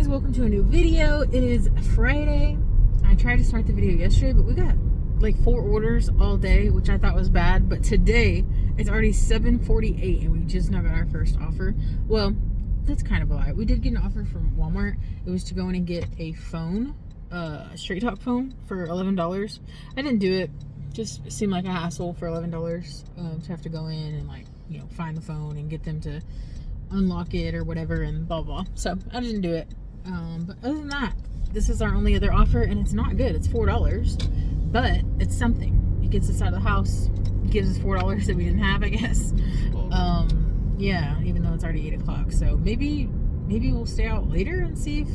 welcome to a new video. It is Friday. I tried to start the video yesterday, but we got like 4 orders all day, which I thought was bad. But today it's already 7:48 and we just now got our first offer. Well, that's kind of a lie. We did get an offer from Walmart. It was to go in and get a phone, a straight talk phone for $11. I didn't do it. Just seemed like a hassle for $11 to have to go in and find the phone and get them to unlock it or whatever and blah blah. So I didn't do it. But other than that, this is our only other offer, and it's not good. It's $4, but it's something. It gets us out of the house. It gives us $4 that we didn't have, I guess. Yeah, even though it's already 8 o'clock. So maybe we'll stay out later and see if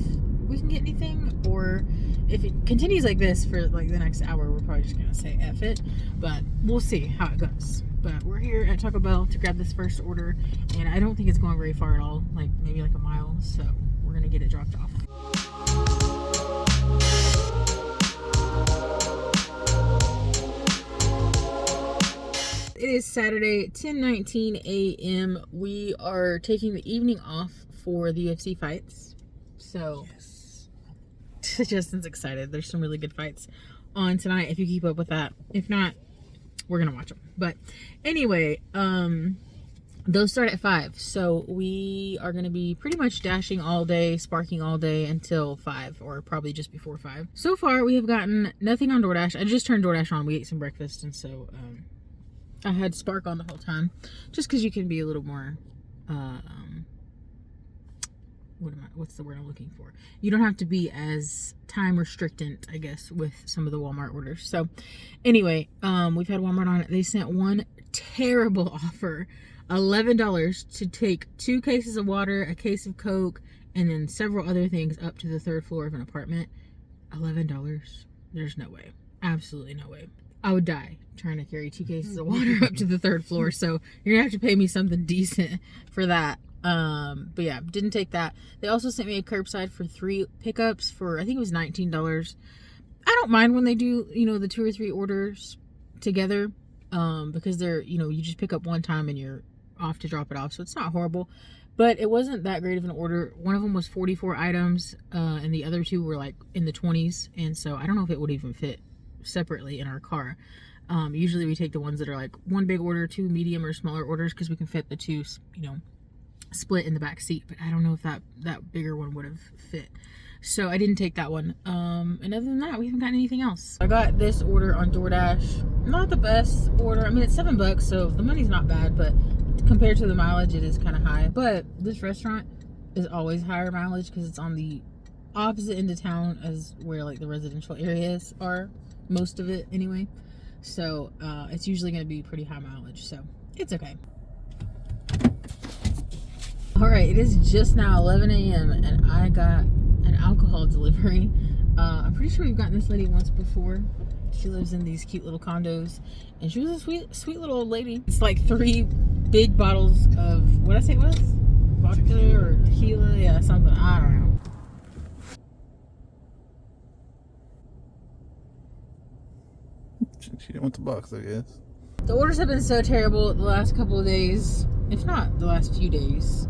we can get anything, or if it continues like this for like the next hour, we're probably just gonna say F it. But we'll see how it goes. But we're here at Taco Bell to grab this first order, and I don't think it's going very far at all, like maybe like a mile, so we're gonna get it dropped off. It is Saturday, 10:19 a.m. We are taking the evening off for the UFC fights, so yes. Justin's excited. There's some really good fights on tonight if you keep up with that. If not, we're gonna watch them. But anyway, those start at 5, so we are gonna be pretty much dashing all day, sparking all day until 5, or probably just before 5. So far we have gotten nothing on DoorDash. I just turned DoorDash on. We ate some breakfast, and so I had Spark on the whole time, just because you can be a little more what's the word I'm looking for? You don't have to be as time restricted, I guess, with some of the Walmart orders. So anyway, we've had Walmart on it. They sent one terrible offer, $11 to take 2 cases of water, a case of Coke, and then several other things up to the 3rd floor of an apartment. $11. There's no way. Absolutely no way. I would die trying to carry 2 cases of water up to the 3rd floor. So you're gonna have to pay me something decent for that. But yeah, didn't take that. They also sent me a curbside for 3 pickups for, I think it was $19. I don't mind when they do, the 2 or 3 orders together, because they're, you just pick up one time and you're off to drop it off. So it's not horrible, but it wasn't that great of an order. One of them was 44 items, and the other 2 were like in the 20s. And so I don't know if it would even fit separately in our car. Usually we take the ones that are like 1 big order, 2 medium or smaller orders, because we can fit the 2, split in the back seat. But I don't know if that bigger one would have fit, so I didn't take that one. And other than that, we haven't gotten anything else. I got this order on DoorDash. Not the best order. I mean, it's $7, so the money's not bad, but compared to the mileage, it is kind of high. But this restaurant is always higher mileage because it's on the opposite end of town as where like the residential areas are, most of it anyway. So it's usually going to be pretty high mileage, so it's okay. Alright, it is just now 11 a.m. and I got an alcohol delivery. I'm pretty sure we've gotten this lady once before. She lives in these cute little condos, and she was a sweet little old lady. It's like 3 big bottles of, what did I say it was? Vodka or tequila? Yeah, something. I don't know. She didn't want the box, I guess. The orders have been so terrible the last couple of days, if not the last few days,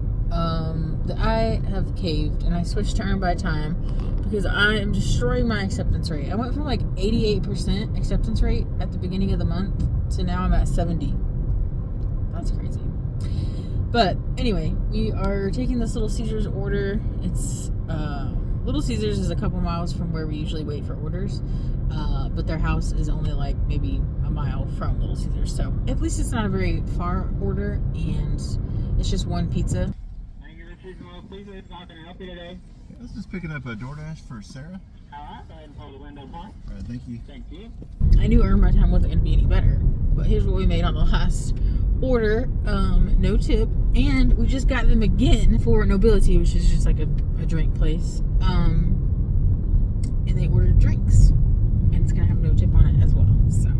that I have caved, and I switched to earn by time because I am destroying my acceptance rate. I went from like 88% acceptance rate at the beginning of the month to now I'm at 70. That's crazy. But anyway, we are taking this Little Caesars order. It's Little Caesars is a couple miles from where we usually wait for orders, but their house is only like maybe a mile from Little Caesars, so at least it's not a very far order, and it's just 1 pizza. Thank you for choosing Little Caesars. How can I help you today? Yeah, this is picking up a DoorDash for Sarah. Alright, go ahead and pull the window down. Alright, thank you. Thank you. I knew earn my time wasn't going to be any better, but here's what we made on the last order. No tip, and we just got them again for Nobility, which is just like a drink place, and they ordered drinks, and it's gonna have no tip on it as well. So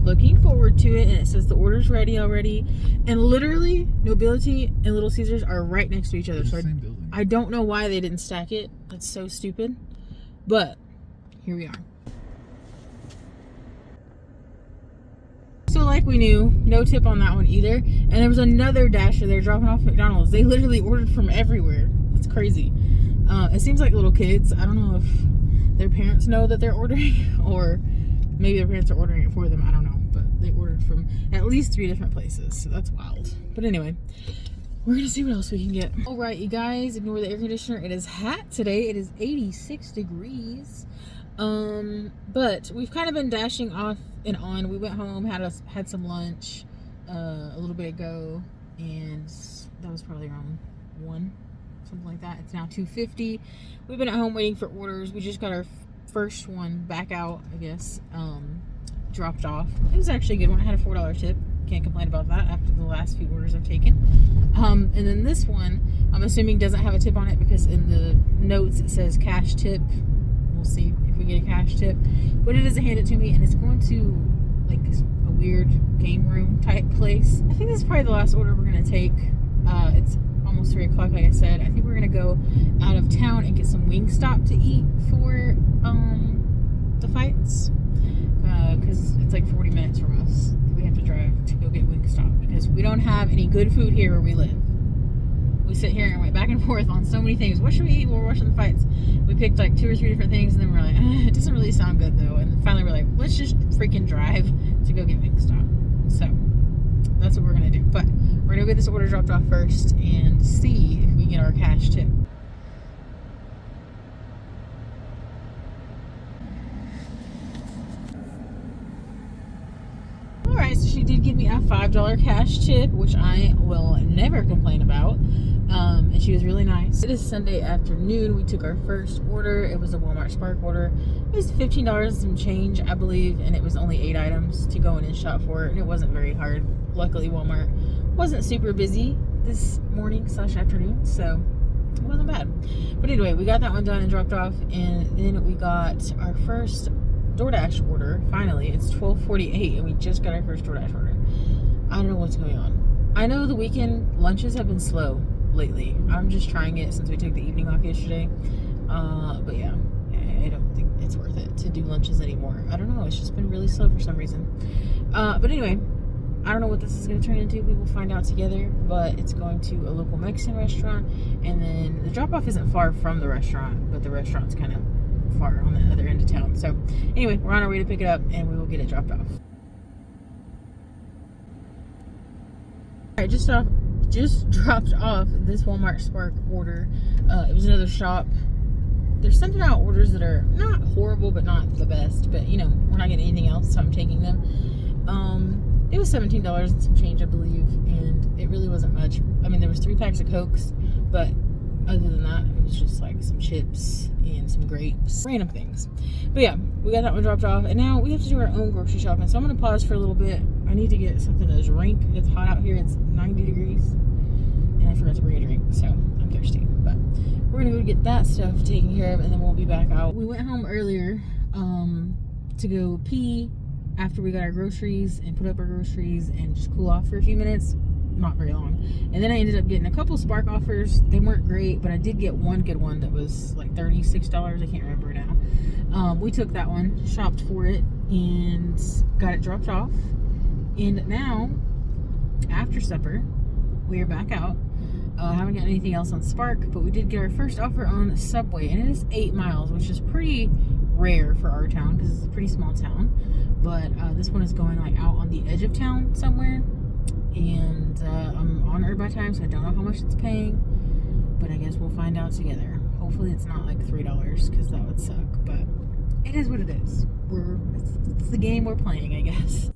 looking forward to it. And it says the order's ready already, and literally Nobility and Little Caesars are right next to each other. So Same building. I don't know why they didn't stack it. That's so stupid, but here we are. So like we knew, no tip on that one either. And there was another dasher there dropping off at McDonald's. They literally ordered from everywhere. It's crazy. It seems like little kids. I don't know if their parents know that they're ordering, or maybe their parents are ordering it for them. I don't know, but they ordered from at least 3 different places, so that's wild. But anyway, we're gonna see what else we can get. All right, you guys, ignore the air conditioner. It is hot today. It is 86 degrees. But we've kind of been dashing off and on. We went home, had some lunch a little bit ago, and that was probably around 1, something like that. It's now 2:50. We've been at home waiting for orders. We just got our first one back out, I guess, dropped off. It was actually a good one. I had a $4 tip. Can't complain about that after the last few orders I've taken. And then this one, I'm assuming doesn't have a tip on it because in the notes it says cash tip. We'll see if we get a cash tip. But it doesn't hand it to me, and it's going to like a weird game room type place. I think this is probably the last order we're gonna take. It's almost 3 o'clock, like I said. I think we're gonna go out of town and get some Wingstop to eat for the fights, because it's like 40 minutes from us. We have to drive to go get Wingstop because we don't have any good food here where we live. We sit here and went back and forth on so many things. What should we eat while we're watching the fights? We picked like 2 or 3 different things, and then we're like, it doesn't really sound good though. And then finally we're like, let's just freaking drive to go get Wingstop. So that's what we're gonna do. But we're gonna get this order dropped off first and see if we get our cash tip. Alright, so she did give me a $5 cash tip, which I will never complain about. And she was really nice. It is Sunday afternoon. We took our first order. It was a Walmart Spark order. It was $15 and some change, I believe, and it was only 8 items to go in and shop for, and it wasn't very hard. Luckily, Walmart wasn't super busy this morning / afternoon, so it wasn't bad. But anyway, we got that one done and dropped off, and then we got our first DoorDash order. Finally, it's 12:48, and we just got our first DoorDash order. I don't know what's going on. I know the weekend lunches have been slow lately. I'm just trying it since we took the evening off yesterday. But yeah, I don't think it's worth it to do lunches anymore. I don't know. It's just been really slow for some reason. But anyway, I don't know what this is going to turn into. We will find out together. But it's going to a local Mexican restaurant, and then the drop-off isn't far from the restaurant, but the restaurant's kind of far on the other end of town. So anyway, we're on our way to pick it up, and we will get it dropped off. Alright, just dropped off this Walmart Spark order. It was another shop. They're sending out orders that are not horrible, but not the best. But you know, we're not getting anything else, so I'm taking them. It was $17 and some change, I believe, and it really wasn't much. I mean, there was 3 packs of Cokes, but other than that, it was just like some chips and some grapes, random things. But yeah, we got that one dropped off, and now we have to do our own grocery shopping. So I'm gonna pause for a little bit. I need to get something to drink. It's hot out here. It's 90 degrees, and I forgot to bring a drink, so I'm thirsty. But we're gonna go get that stuff taken care of, and then we'll be back out. We went home earlier to go pee after we got our groceries and put up our groceries and just cool off for a few minutes. Not very long. And then I ended up getting a couple Spark offers. They weren't great, but I did get one good one that was like $36. I can't remember now. We took that one, shopped for it, and got it dropped off. And now, after supper, we are back out. Haven't gotten anything else on Spark, but we did get our first offer on Subway, and it is 8 miles, which is pretty rare for our town because it's a pretty small town. But this one is going like out on the edge of town somewhere, and I'm on Earth by time, so I don't know how much it's paying, but I guess we'll find out together. Hopefully it's not like $3 because that would suck, but it is what it is. It's the game we're playing, I guess.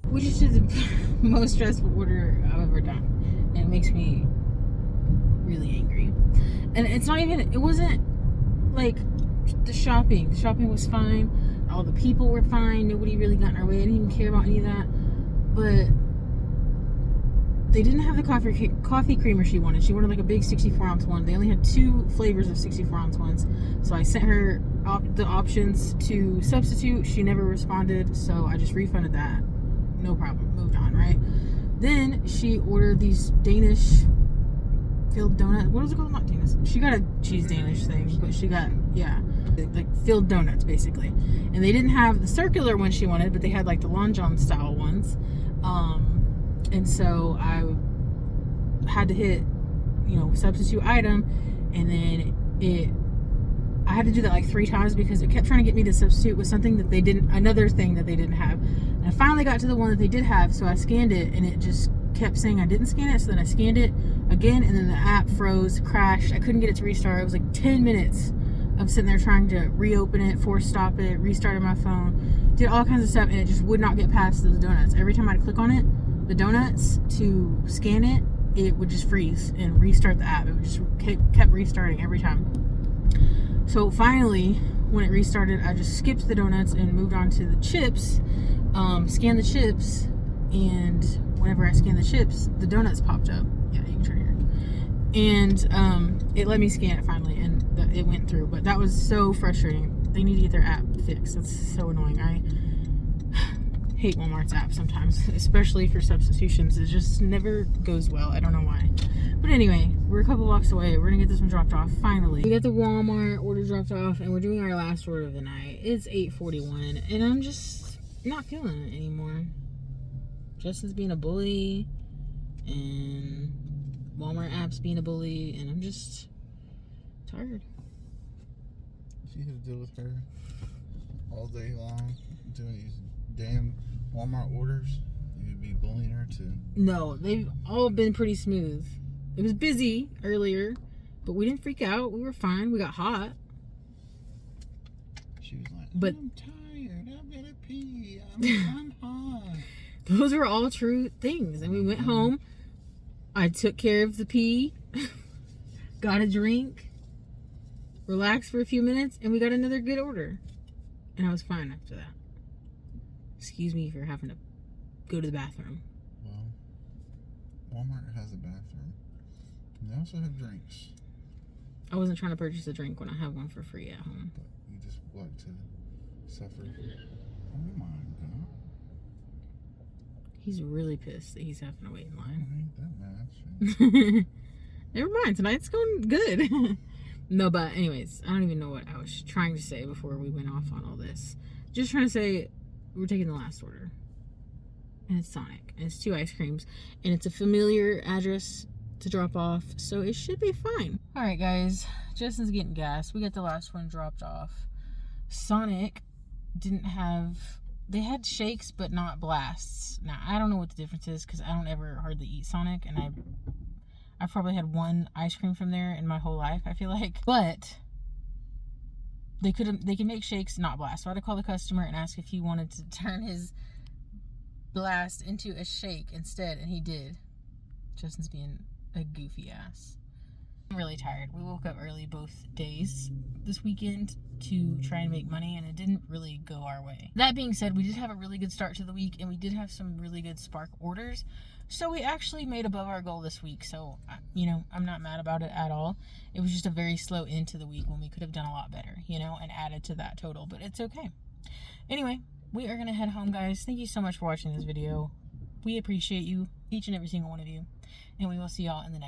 We just did the most stressful order I've ever done, and it makes me really angry. And it's not even, it wasn't like the shopping. The shopping was fine. All the people were fine. Nobody really got in our way. I didn't even care about any of that. But they didn't have the coffee creamer she wanted. She wanted like a big 64-ounce one. They only had 2 flavors of 64-ounce ones. So I sent her the options to substitute. She never responded, so I just refunded that. No problem. Moved on, right? Then she ordered these Danish filled donut. What was it called? Not Danish. She got a cheese Danish thing, but she got, yeah, like filled donuts basically. And they didn't have the circular one she wanted, but they had like the Long John style ones. And so I had to hit substitute item, and then I had to do that like 3 times because it kept trying to get me to substitute with something that they didn't, another thing that they didn't have. And I finally got to the one that they did have, so I scanned it, and it just kept saying I didn't scan it. So then I scanned it again, and then the app froze, crashed. I couldn't get it to restart. It was like 10 minutes of sitting there trying to reopen it, force stop it, restarted my phone, did all kinds of stuff, and it just would not get past those donuts. Every time I'd click on it, the donuts, to scan it, it would just freeze and restart the app. It would just kept restarting every time. So finally, when it restarted, I just skipped the donuts and moved on to the chips, scanned the chips, and whenever I scanned the chips, the donuts popped up. Yeah, you can turn here. And it let me scan it finally, and it went through. But that was so frustrating. They need to get their app fixed. That's so annoying. I hate Walmart's app sometimes, especially for substitutions. It just never goes well. I don't know why. But anyway, we're a couple blocks away. We're gonna get this one dropped off finally. We got the Walmart order dropped off, and we're doing our last order of the night. It's 8:41, and I'm just not feeling it anymore. Justin's being a bully, and Walmart app's being a bully, and I'm just tired. She had to deal with her all day long doing these damn Walmart orders. You'd be bullying her too. No, they've all been pretty smooth. It was busy earlier, but we didn't freak out. We were fine. We got hot. She was like, But I'm tired. I'm gonna pee. I'm hot. those were all true things. And we went home. I took care of the pee, got a drink, relaxed for a few minutes, and we got another good order. And I was fine after that. Excuse me for having to go to the bathroom. Well, Walmart has a bathroom. And they also have drinks. I wasn't trying to purchase a drink when I have one for free at home. But you just like to suffer. Oh my god. He's really pissed that he's having to wait in I line. hate that match. Never mind, tonight's going good. No, but anyways, I don't even know what I was trying to say before we went off on all this. Just trying to say we're taking the last order. And it's Sonic. And it's 2 ice creams. And it's a familiar address to drop off. So it should be fine. Alright guys, Justin's getting gas. We got the last one dropped off. Sonic didn't have... They had shakes, but not blasts. Now, I don't know what the difference is because I don't ever hardly eat Sonic. And I've probably had 1 ice cream from there in my whole life, I feel like. But they can make shakes, not blast. So I had to call the customer and ask if he wanted to turn his blast into a shake instead, and he did. Justin's being a goofy ass. I'm really tired. We woke up early both days this weekend to try and make money, and it didn't really go our way. That being said, we did have a really good start to the week, and we did have some really good Spark orders. So we actually made above our goal this week. So, I'm not mad about it at all. It was just a very slow end to the week when we could have done a lot better, and added to that total. But it's okay. Anyway, we are going to head home, guys. Thank you so much for watching this video. We appreciate you, each and every single one of you. And we will see y'all in the next